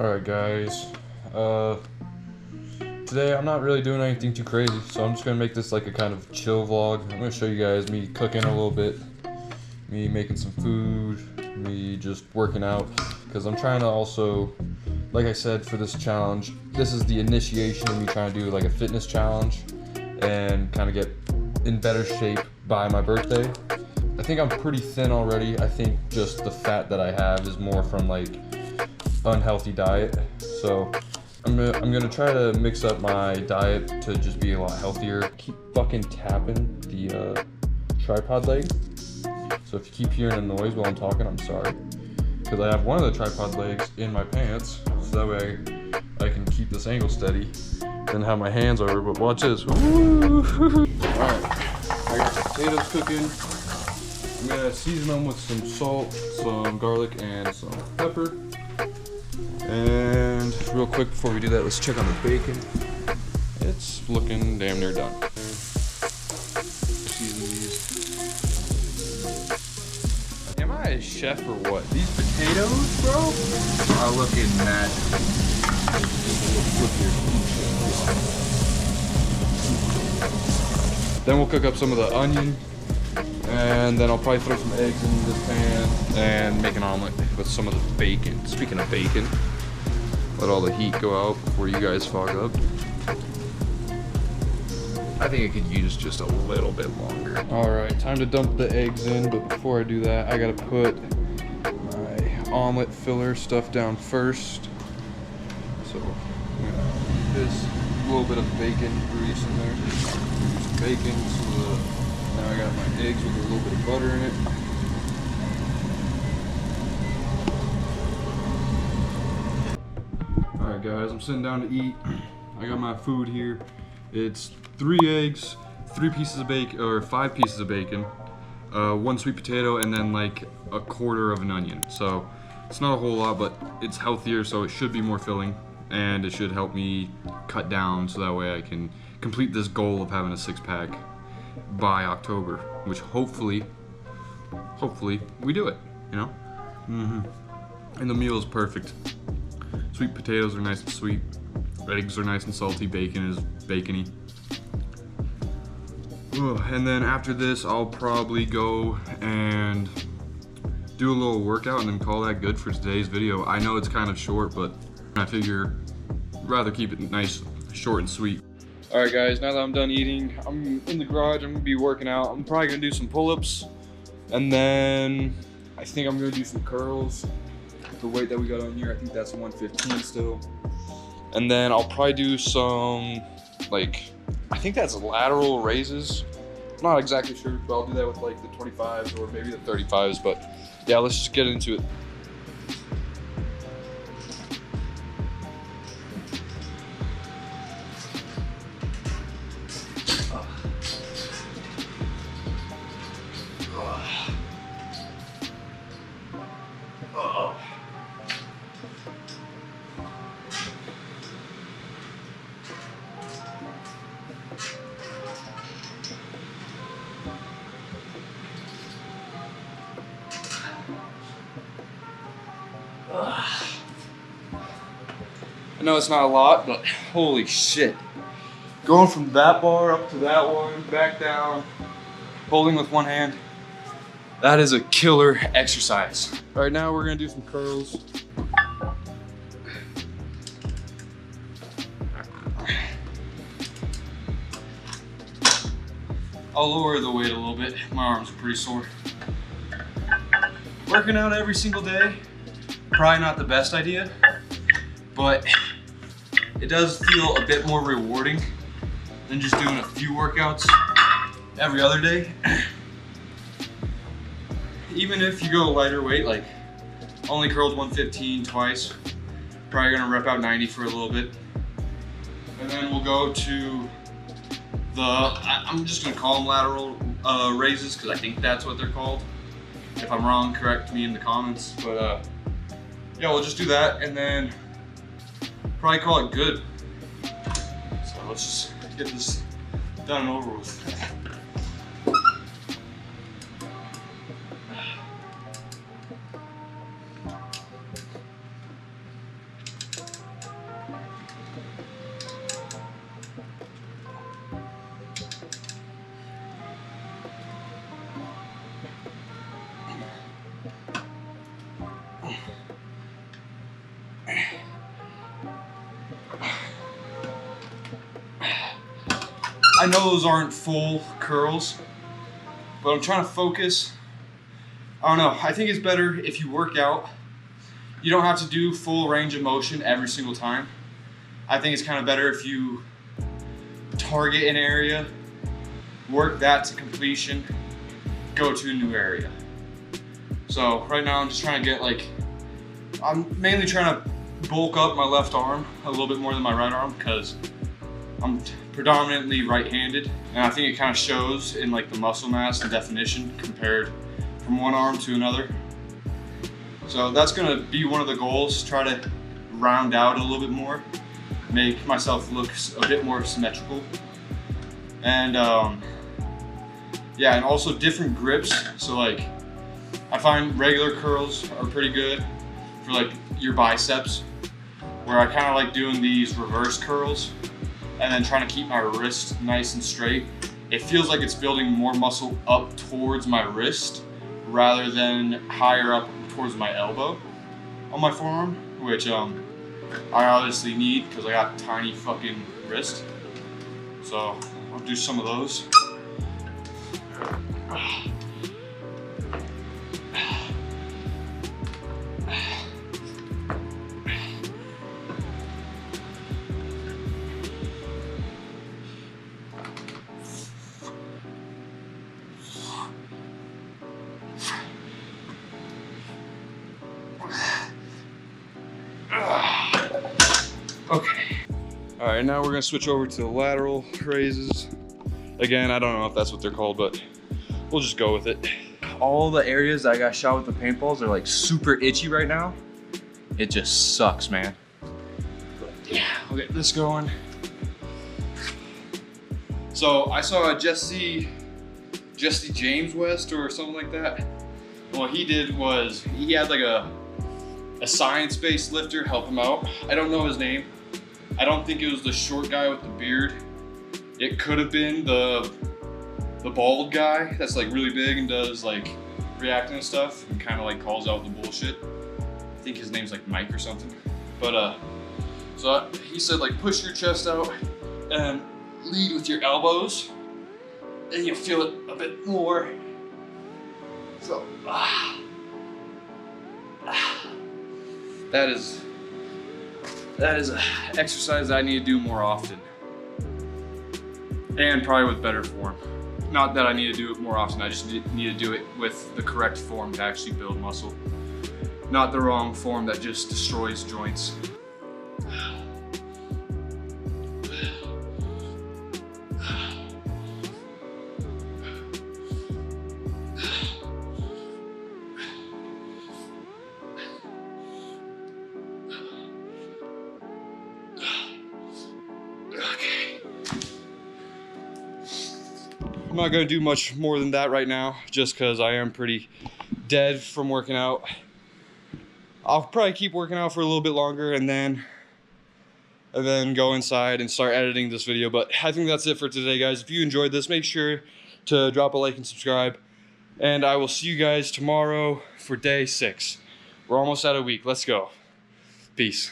Alright guys, today I'm not really doing anything too crazy, so I'm just gonna make this like a kind of chill vlog. I'm gonna show you guys me cooking a little bit, me making some food, me just working out, because I'm trying to also, like I said, for this challenge, this is the initiation of me trying to do like a fitness challenge and kind of get in better shape by my birthday. I think I'm pretty thin already. I think just the fat that I have is more from like unhealthy diet, so I'm gonna try to mix up my diet to just be a lot healthier. Keep fucking tapping the tripod leg, so if you keep hearing a noise while I'm talking, I'm sorry, because I have one of the tripod legs in my pants, so that way I can keep this angle steady and have my hands over. But watch this. Alright, I got potatoes cooking. I'm gonna season them with some salt, some garlic, and some pepper. And real quick before we do that, let's check on the bacon. It's looking damn near done. Season these. Am I a chef or what? These potatoes, bro, are looking magical. Then we'll cook up some of the onion, and then I'll probably throw some eggs in this pan and make an omelet with some of the bacon. Speaking of bacon, let all the heat go out before you guys fog up. I think it could use just a little bit longer. All right, time to dump the eggs in, but before I do that, I gotta put my omelet filler stuff down first. So I'm gonna put this little bit of bacon grease in there. Some bacon, now I got my eggs with a little bit of butter in it. Alright guys, I'm sitting down to eat. I got my food here. It's 3 eggs, 3 pieces of bacon, or 5 pieces of bacon, 1 sweet potato, and then like a quarter of an onion. So it's not a whole lot, but it's healthier, so it should be more filling, and it should help me cut down so that way I can complete this goal of having a 6-pack by October, which hopefully we do it, you know? And the meal is perfect. Sweet potatoes are nice and sweet, eggs are nice and salty, bacon is bacony. And then after this, I'll probably go and do a little workout and then call that good for today's video. I know it's kind of short, but I figure I'd rather keep it nice, short and sweet. Alright guys, now that I'm done eating, I'm in the garage, I'm gonna be working out. I'm probably gonna do some pull-ups, and then I think I'm gonna do some curls. The weight that we got on here, I think that's 115 still. And then I'll probably do some, like, I think that's lateral raises. I'm not exactly sure, but I'll do that with like the 25s or maybe the 35s, but yeah, let's just get into it. I know it's not a lot, but holy shit. Going from that bar up to that one, back down, holding with one hand, that is a killer exercise. All right, now we're gonna do some curls. I'll lower the weight a little bit. My arms are pretty sore. Working out every single day, probably not the best idea, but it does feel a bit more rewarding than just doing a few workouts every other day. Even if you go lighter weight, like only curled 115 twice, probably gonna rep out 90 for a little bit. And then we'll go to I'm just gonna call them lateral raises, because I think that's what they're called. If I'm wrong, correct me in the comments. But yeah, we'll just do that and then probably call it good. So let's just get this done and over with. I know those aren't full curls, but I'm trying to focus. I don't know, I think it's better if you work out. You don't have to do full range of motion every single time. I think it's kind of better if you target an area, work that to completion, go to a new area. So right now I'm just trying to get I'm mainly trying to bulk up my left arm a little bit more than my right arm because I'm predominantly right-handed, and I think it kind of shows in the muscle mass and definition compared from one arm to another. So that's gonna be one of the goals, try to round out a little bit more, make myself look a bit more symmetrical. And yeah, and also different grips. So I find regular curls are pretty good for your biceps, where I kind of like doing these reverse curls and then trying to keep my wrist nice and straight. It feels like it's building more muscle up towards my wrist rather than higher up towards my elbow on my forearm, which I obviously need because I got tiny fucking wrist. So I'll do some of those. Okay. All right, now we're gonna switch over to the lateral raises. Again, I don't know if that's what they're called, but we'll just go with it. All the areas that I got shot with the paintballs are super itchy right now. It just sucks, man. But yeah, we'll get this going. So I saw Jesse James West or something like that. And what he did was he had a science-based lifter help him out. I don't know his name. I don't think it was the short guy with the beard. It could have been the bald guy that's really big and does reacting and stuff and kind of calls out the bullshit. I think his name's Mike or something. But so he said push your chest out and lead with your elbows, and you feel it a bit more. So that is an exercise that I need to do more often, and probably with better form. Not that I need to do it more often, I just need to do it with the correct form to actually build muscle. Not the wrong form that just destroys joints. I'm not gonna do much more than that right now, just because I am pretty dead from working out. I'll probably keep working out for a little bit longer and then go inside and start editing this video. But I think that's it for today, guys. If you enjoyed this, make sure to drop a like and subscribe. And I will see you guys tomorrow for day 6. We're almost at a week. Let's go. Peace.